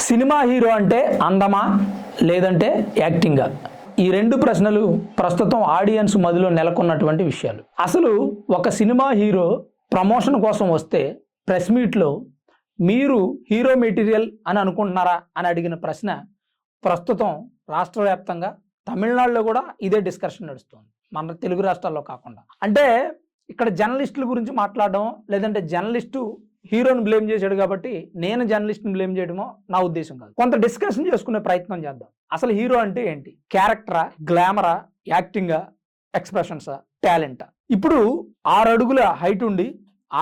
Cinema hero అంటే అందమా లేదంటే యాక్టింగా? ఈ రెండు ప్రశ్నలు ప్రస్తుతం ఆడియన్స్ మధ్యలో నెలకొన్నటువంటి విషయాలు. అసలు ఒక సినిమా హీరో ప్రమోషన్ కోసం వస్తే ప్రెస్ మీట్లో మీరు హీరో మెటీరియల్ అని అనుకుంటున్నారా అని అడిగిన ప్రశ్న ప్రస్తుతం రాష్ట్ర వ్యాప్తంగా తమిళనాడులో కూడా ఇదే డిస్కషన్ నడుస్తుంది, మన తెలుగు రాష్ట్రాల్లో కాకుండా. అంటే ఇక్కడ జర్నలిస్టుల గురించి మాట్లాడడం, లేదంటే జర్నలిస్టు హీరోని బ్లేమ్ చేశాడు కాబట్టి నేను జర్నలిస్ట్ని బ్లేమ్ చేయడమో నా ఉద్దేశం కాదు. కొంత డిస్కషన్ చేసుకునే ప్రయత్నం చేద్దాం. అసలు హీరో అంటే ఏంటి? క్యారెక్టరా, గ్లామరా, యాక్టింగా, ఎక్స్ప్రెషన్సా, టాలెంటా? ఇప్పుడు 6 అడుగుల హైట్ ఉండి,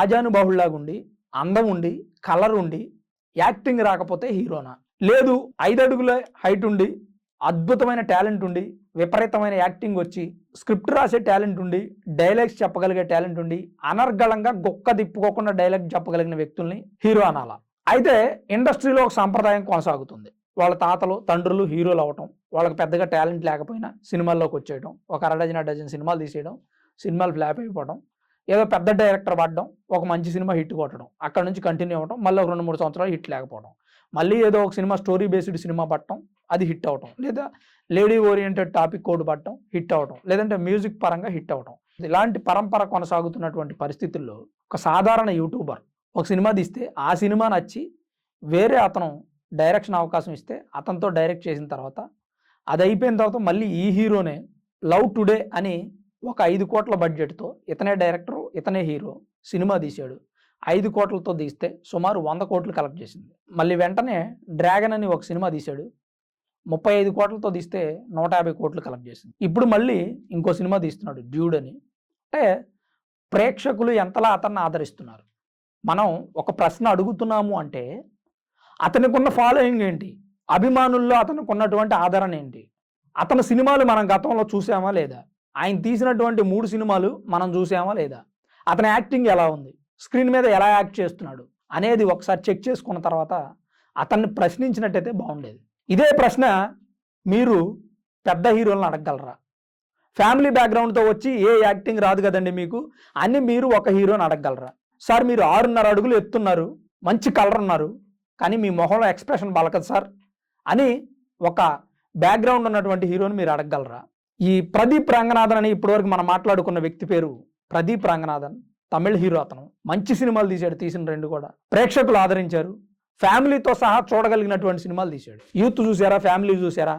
ఆజానుబాహుళ్లాగా ఉండి, అందం ఉండి, కలర్ ఉండి, యాక్టింగ్ రాకపోతే హీరోనా? లేదు 5 అడుగుల హైట్ ఉండి, అద్భుతమైన టాలెంట్ ఉండి, విపరీతమైన యాక్టింగ్ వచ్చి, స్క్రిప్ట్ రాసే టాలెంట్ ఉండి, డైలాగ్స్ చెప్పగలిగే టాలెంట్ ఉండి, అనర్గళంగా గొక్క తిప్పుకోకుండా డైలాగ్ చెప్పగలిగిన వ్యక్తుల్ని హీరో అనాలా? అయితే ఇండస్ట్రీలో ఒక సాంప్రదాయం కొనసాగుతుంది. వాళ్ళ తాతలు తండ్రులు హీరోలు అవటం, వాళ్ళకి పెద్దగా టాలెంట్ లేకపోయినా సినిమాల్లోకి వచ్చేయడం, ఒక అరడజన్ సినిమాలు తీసేయడం, సినిమాలు ఫ్లాప్ అయిపోవడం, ఏదో పెద్ద డైరెక్టర్ పడడం, ఒక మంచి సినిమా హిట్ కొట్టడం, అక్కడ నుంచి కంటిన్యూ అవ్వడం, మళ్ళీ ఒక 2-3 సంవత్సరాలు హిట్ లేకపోవడం, మళ్ళీ ఏదో ఒక సినిమా స్టోరీ బేస్డ్ సినిమా పట్టడం, అది హిట్ అవటం, లేదా లేడీ ఓరియంటెడ్ టాపిక్ కోడ్ పట్టడం, హిట్ అవటం, లేదంటే మ్యూజిక్ పరంగా హిట్ అవటం. ఇలాంటి పరంపర కొనసాగుతున్నటువంటి పరిస్థితుల్లో ఒక సాధారణ యూట్యూబర్ ఒక సినిమా తీస్తే ఆ సినిమా నచ్చి వేరే అతను డైరెక్షన్ అవకాశం ఇస్తే అతనితో డైరెక్ట్ చేసిన తర్వాత అది అయిపోయిన తర్వాత మళ్ళీ ఈ హీరోనే లవ్ టుడే అని ఒక 5 కోట్ల బడ్జెట్తో ఇతనే డైరెక్టరు, ఇతనే హీరో సినిమా తీశాడు. 5 కోట్లతో తీస్తే సుమారు 100 కోట్లు కలెక్ట్ చేసింది. మళ్ళీ వెంటనే డ్రాగన్ అని ఒక సినిమా తీశాడు, 35 కోట్లతో తీస్తే 150 కోట్లు కలెక్ట్ చేసింది. ఇప్పుడు మళ్ళీ ఇంకో సినిమా తీస్తున్నాడు డ్యూడ్ అని. అంటే ప్రేక్షకులు ఎంతలా అతన్ని ఆదరిస్తున్నారు? మనం ఒక ప్రశ్న అడుగుతున్నాము అంటే అతనికి ఉన్న ఫాలోయింగ్ ఏంటి, అభిమానుల్లో అతనికి ఉన్నటువంటి ఆదరణ ఏంటి, అతని సినిమాలు మనం గతంలో చూసామా లేదా, ఆయన తీసినటువంటి 3 సినిమాలు మనం చూసామా లేదా, అతని యాక్టింగ్ ఎలా ఉంది, స్క్రీన్ మీద ఎలా యాక్ట్ చేస్తున్నాడు అనేది ఒకసారి చెక్ చేసుకున్న తర్వాత అతన్ని ప్రశ్నించినట్టయితే బాగుండేది. ఇదే ప్రశ్న మీరు పెద్ద హీరోలను అడగగలరా? ఫ్యామిలీ బ్యాక్గ్రౌండ్తో వచ్చి ఏ యాక్టింగ్ రాదు కదండి మీకు అని మీరు ఒక హీరోని అడగగలరా? సార్ మీరు 6.5 అడుగులు ఎత్తున్నారు, మంచి కలర్ ఉన్నారు, కానీ మీ మొహంలో ఎక్స్ప్రెషన్ బలకదు సార్ అని ఒక బ్యాక్గ్రౌండ్ ఉన్నటువంటి హీరోని మీరు అడగగలరా? ఈ ప్రదీప్ రంగనాథన్ అని ఇప్పటివరకు మనం మాట్లాడుకున్న వ్యక్తి పేరు ప్రదీప్ రంగనాథన్, తమిళ హీరో. అతను మంచి సినిమాలు తీశాడు, తీసిన 2 కూడా ప్రేక్షకులు ఆదరించారు, ఫ్యామిలీతో సహా చూడగలిగినటువంటి సినిమాలు తీశాడు. యూత్ చూసారా, ఫ్యామిలీ చూసారా,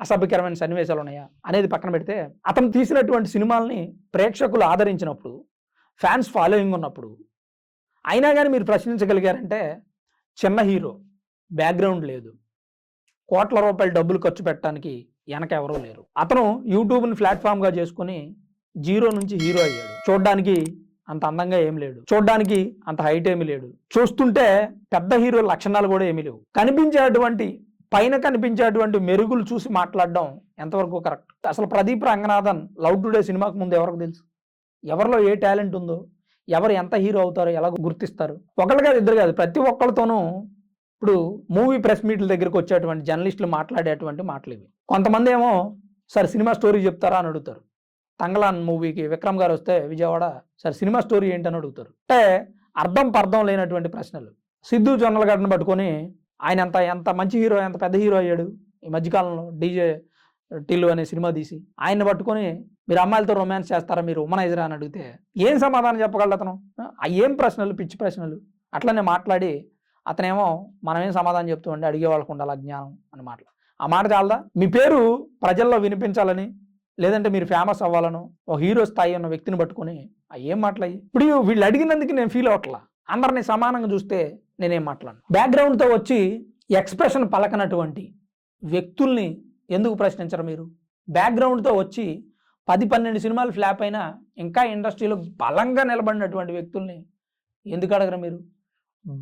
అసభ్యకరమైన సన్నివేశాలు ఉన్నాయా అనేది పక్కన పెడితే అతను తీసినటువంటి సినిమాల్ని ప్రేక్షకులు ఆదరించినప్పుడు, ఫ్యాన్స్ ఫాలోయింగ్ ఉన్నప్పుడు, అయినా కానీ మీరు ప్రశ్నించగలిగారంటే చిన్న హీరో, బ్యాక్గ్రౌండ్ లేదు, కోట్ల రూపాయలు డబ్బులు ఖర్చు పెట్టడానికి వెనక ఎవరూ లేరు, అతను యూట్యూబ్ని ప్లాట్ఫామ్గా చేసుకుని 0 నుంచి హీరో అయ్యాడు. చూడడానికి అంత అందంగా ఏం లేడు, చూడడానికి అంత హైట్ ఏమి లేడు, చూస్తుంటే పెద్ద హీరో లక్షణాలు కూడా ఏమీ లేవు. పైన కనిపించేటువంటి మెరుగులు చూసి మాట్లాడడం ఎంతవరకు కరెక్ట్? అసలు ప్రదీప్ రంగనాథన్ లవ్ టుడే సినిమాకు ముందు ఎవరికి తెలుసు? ఎవరిలో ఏ టాలెంట్ ఉందో, ఎవరు ఎంత హీరో అవుతారో ఎలా గుర్తిస్తారు? ఒకళ్ళు కాదు, ఇద్దరు కాదు, ప్రతి ఒక్కరితోనూ ఇప్పుడు మూవీ ప్రెస్ మీట్ల దగ్గరికి వచ్చేటువంటి జర్నలిస్టులు మాట్లాడేటువంటి మాటలు ఇవి. కొంతమంది ఏమో సార్ సినిమా స్టోరీ చెప్తారా అని అడుగుతారు. తంగలాన్ మూవీకి విక్రమ్ గారు వస్తే విజయవాడ, సార్ సినిమా స్టోరీ ఏంటని అడుగుతారు. అంటే అర్థం పర్థం లేనటువంటి ప్రశ్నలు. సిద్ధు జొన్నలగడ్డను పట్టుకొని ఆయన ఎంత మంచి హీరో, ఎంత పెద్ద హీరో అయ్యాడు ఈ మధ్యకాలంలో, డీజే టిల్లు అనే సినిమా తీసి ఆయన్ని పట్టుకొని మీరు అమ్మాయిలతో రొమాన్స్ చేస్తారా, మీరు ఉమనైజరా అని అడిగితే ఏం సమాధానం చెప్పగలడు అతను? ఏం ప్రశ్నలు, పిచ్చి ప్రశ్నలు. అట్లనే మాట్లాడి అతనేమో మనమేం సమాధానం చెప్తూ ఉంటే అడిగే వాళ్ళకు ఉండాలి జ్ఞానం అని మాట్లాడు. ఆ మాట చాలదా? మీ పేరు ప్రజల్లో వినిపించాలని, లేదంటే మీరు ఫేమస్ అవ్వాలను ఒక హీరో స్థాయి ఉన్న వ్యక్తిని పట్టుకొని ఏం మాట్లాడి? ఇప్పుడు వీళ్ళు అడిగినందుకు నేను ఫీల్ అవ్వట్లా, అందరినీ సమానంగా చూస్తే నేనేం మాట్లాడను. బ్యాక్గ్రౌండ్తో వచ్చి ఎక్స్ప్రెషన్ పలకనటువంటి వ్యక్తుల్ని ఎందుకు ప్రశ్నించరు మీరు? బ్యాక్గ్రౌండ్తో వచ్చి 10-12 సినిమాలు ఫ్లాప్ అయినా ఇంకా ఇండస్ట్రీలో బలంగా నిలబడినటువంటి వ్యక్తుల్ని ఎందుకు అడగరు మీరు?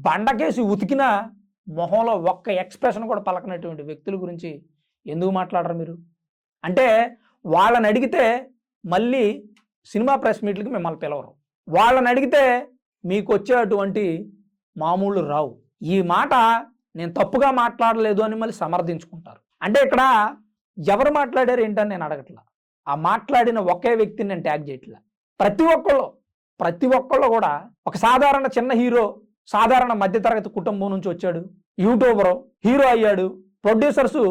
బండకేసి ఉతికిన మొహంలో ఒక్క ఎక్స్ప్రెషన్ కూడా పలకనటువంటి వ్యక్తుల గురించి ఎందుకు మాట్లాడరు మీరు? అంటే వాళ్ళని అడిగితే మళ్ళీ సినిమా ప్రెస్ మీట్లకి మిమ్మల్ని పిలవరు, వాళ్ళని అడిగితే మీకు వచ్చేటువంటి మామూలు రావు. ఈ మాట నేను తప్పుగా మాట్లాడలేదు అని మళ్ళీ సమర్థించుకుంటారు. అంటే ఇక్కడ ఎవరు మాట్లాడారు ఏంటని నేను అడగట్లా, ఆ మాట్లాడిన ఒకే వ్యక్తిని నేను ట్యాగ్ చేయట్లా. ప్రతి ఒక్కళ్ళు కూడా ఒక సాధారణ చిన్న హీరో, సాధారణ మధ్యతరగతి కుటుంబం నుంచి వచ్చాడు, యూట్యూబరు, హీరో అయ్యాడు, ప్రొడ్యూసర్స్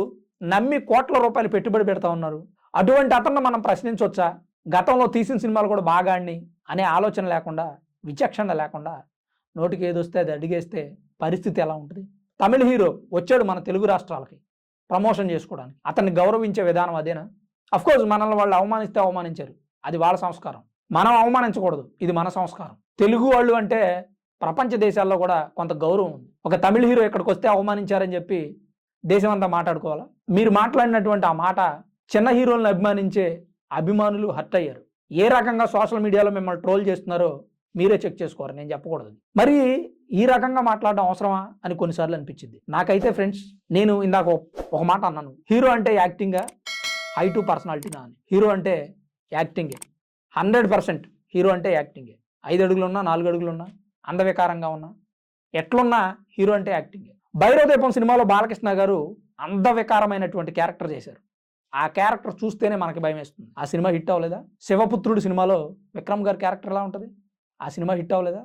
నమ్మి కోట్ల రూపాయలు పెట్టుబడి పెడతా ఉన్నారు. అటువంటి అతన్ని మనం ప్రశ్నించవచ్చా? గతంలో తీసిన సినిమాలు కూడా బాగా ఆడినాయి అనే ఆలోచన లేకుండా, విచక్షణ లేకుండా నోటికి ఏదొస్తే అది అడిగేస్తే పరిస్థితి ఎలా ఉంటుంది? తమిళ హీరో వచ్చాడు మన తెలుగు రాష్ట్రాలకి ప్రమోషన్ చేసుకోవడానికి. అతన్ని గౌరవించే విధానం అదేనా? అఫ్కోర్స్ మనల్ని వాళ్ళు అవమానిస్తే అవమానించారు, అది వాళ్ళ సంస్కారం. మనం అవమానించకూడదు, ఇది మన సంస్కారం. తెలుగు వాళ్ళు అంటే ప్రపంచ దేశాల్లో కూడా కొంత గౌరవం ఉంది. ఒక తమిళ హీరో ఇక్కడికి వస్తే అవమానించారని చెప్పి దేశం అంతా మాట్లాడుకోవాలా? మీరు మాట్లాడినటువంటి ఆ మాట చిన్న హీరోలను అభిమానించే అభిమానులు హర్ట్ అయ్యారు. ఏ రకంగా సోషల్ మీడియాలో మిమ్మల్ని ట్రోల్ చేస్తున్నారో మీరే చెక్ చేసుకోరు, నేను చెప్పకూడదు. మరి ఈ రకంగా మాట్లాడడం అవసరమా అని కొన్నిసార్లు అనిపించింది నాకైతే. ఫ్రెండ్స్, నేను ఇందాక ఒక మాట అన్నాను, హీరో అంటే యాక్టింగా, హైటు పర్సనాలిటీనా అని. హీరో అంటే యాక్టింగే, 100% హీరో అంటే యాక్టింగే. 5 అడుగులున్నా, 4 అడుగులున్నా, అందవికారంగా ఉన్నా, ఎట్లున్నా హీరో అంటే యాక్టింగే. భైరవదీపం సినిమాలో బాలకృష్ణ గారు అందవికారమైనటువంటి క్యారెక్టర్ చేశారు. ఆ క్యారెక్టర్ చూస్తేనే మనకి భయం వేస్తుంది. ఆ సినిమా హిట్ అవ్వలేదా? శివపుత్రుడు సినిమాలో విక్రమ్ గారి క్యారెక్టర్ ఎలా ఉంటుంది? ఆ సినిమా హిట్ అవ్వలేదా?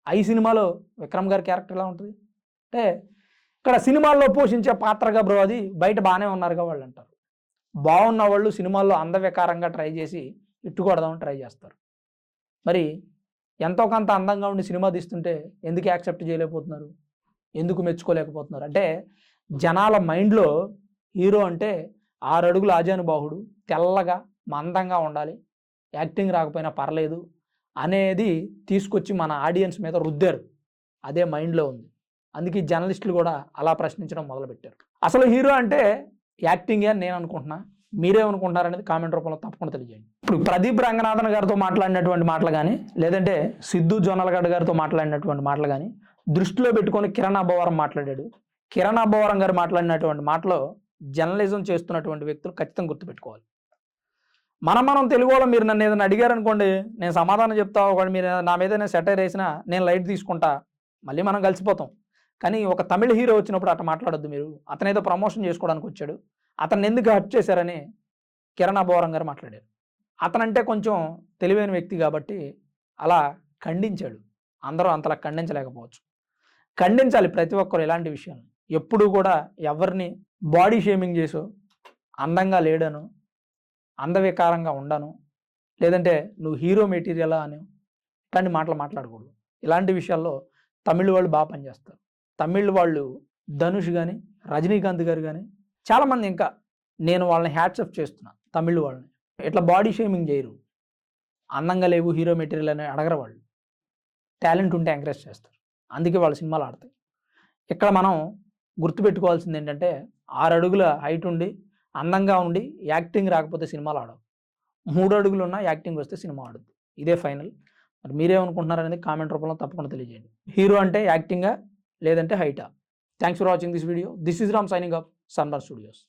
ఐ సినిమాలో విక్రమ్ గారి క్యారెక్టర్ ఎలా ఉంటుంది? అంటే ఇక్కడ సినిమాల్లో పోషించే పాత్రగా బ్రో, అది బయట బాగానే ఉన్నారుగా వాళ్ళు అంటారు. బాగున్న వాళ్ళు సినిమాల్లో అందవికారంగా ట్రై చేసి ఇట్టుకొడదామని ట్రై చేస్తారు. మరి ఎంతో కొంత అందంగా ఉండి సినిమా తీస్తుంటే ఎందుకు యాక్సెప్ట్ చేయలేకపోతున్నారు? ఎందుకు మెచ్చుకోలేకపోతున్నారు? అంటే జనాల మైండ్లో హీరో అంటే 6 అడుగుల ఆజానుబాహుడు, తెల్లగా మందంగా ఉండాలి, యాక్టింగ్ రాకపోయినా పర్లేదు అనేది తీసుకొచ్చి మన ఆడియన్స్ మీద రుద్దారు. అదే మైండ్లో ఉంది. అందుకే జర్నలిస్టులు కూడా అలా ప్రశ్నించడం మొదలుపెట్టారు. అసలు హీరో అంటే యాక్టింగే అని నేను అనుకుంటున్నా. మీరేమనుకుంటున్నారనేది కామెంట్ రూపంలో తప్పకుండా తెలియజేయండి. ఇప్పుడు ప్రదీప్ రంగనాథన్ గారితో మాట్లాడినటువంటి మాటలు కానీ, లేదంటే సిద్ధు జొన్నలగడ్డ గారితో మాట్లాడినటువంటి మాటలు కానీ దృష్టిలో పెట్టుకొని కిరణ్ అబ్బవరం మాట్లాడాడు. కిరణ్ అబ్బవరం గారు మాట్లాడినటువంటి మాటలో జర్నలిజం చేస్తున్నటువంటి వ్యక్తులు ఖచ్చితంగా గుర్తుపెట్టుకోవాలి. మనం తెలుగు వాళ్ళు మీరు నన్ను ఏదైనా అడిగారనుకోండి, నేను సమాధానం చెప్తా. ఒకటి మీరు నా మీద నేను సెటైర్ వేసినా నేను లైట్ తీసుకుంటా, మళ్ళీ మనం కలిసిపోతాం. కానీ ఒక తమిళ హీరో వచ్చినప్పుడు అట్లా మాట్లాడొద్దు మీరు. అతను ఏదో ప్రమోషన్ చేసుకోవడానికి వచ్చాడు, అతన్ని ఎందుకు హర్ట్ చేశారని కిరణ్ అబ్బవరం గారు మాట్లాడారు. అతనంటే కొంచెం తెలివైన వ్యక్తి కాబట్టి అలా ఖండించాడు. అందరూ అంతలా ఖండించలేకపోవచ్చు. ఖండించాలి ప్రతి ఒక్కరు ఇలాంటి విషయాలు. ఎప్పుడు కూడా ఎవరిని బాడీ షేమింగ్ చేసో, అందంగా లేడను, అందవికారంగా ఉండను, లేదంటే నువ్వు హీరో మెటీరియలా అని ఇట్లాంటి మాటలు మాట్లాడకూడదు. ఇలాంటి విషయాల్లో తమిళ వాళ్ళు బాగా పనిచేస్తారు. తమిళ్ వాళ్ళు ధనుష్ కానీ, రజనీకాంత్ గారు కానీ, చాలామంది, ఇంకా నేను వాళ్ళని హ్యాట్సప్ చేస్తున్నా తమిళ్ వాళ్ళని. ఇట్లా బాడీ షేమింగ్ చేయరు. అందంగా లేవు హీరో మెటీరియల్ అని అడగరు వాళ్ళు. టాలెంట్ ఉంటే ఎంకరేజ్ చేస్తారు. అందుకే వాళ్ళ సినిమాలు ఆడతాయి. ఇక్కడ మనం గుర్తుపెట్టుకోవాల్సింది ఏంటంటే 6 అడుగుల హైట్ ఉండి, అందంగా ఉండి, యాక్టింగ్ రాకపోతే సినిమాలు ఆడవు. 3 అడుగులు ఉన్నా యాక్టింగ్ వస్తే సినిమా ఆడద్దు. ఇదే ఫైనల్. మరి మీరేమనుకుంటున్నారనేది కామెంట్ రూపంలో తప్పకుండా తెలియజేయండి. హీరో అంటే యాక్టింగా, లేదంటే హైటా? Thanks for watching this video. This is Ram signing off Sunburn studios.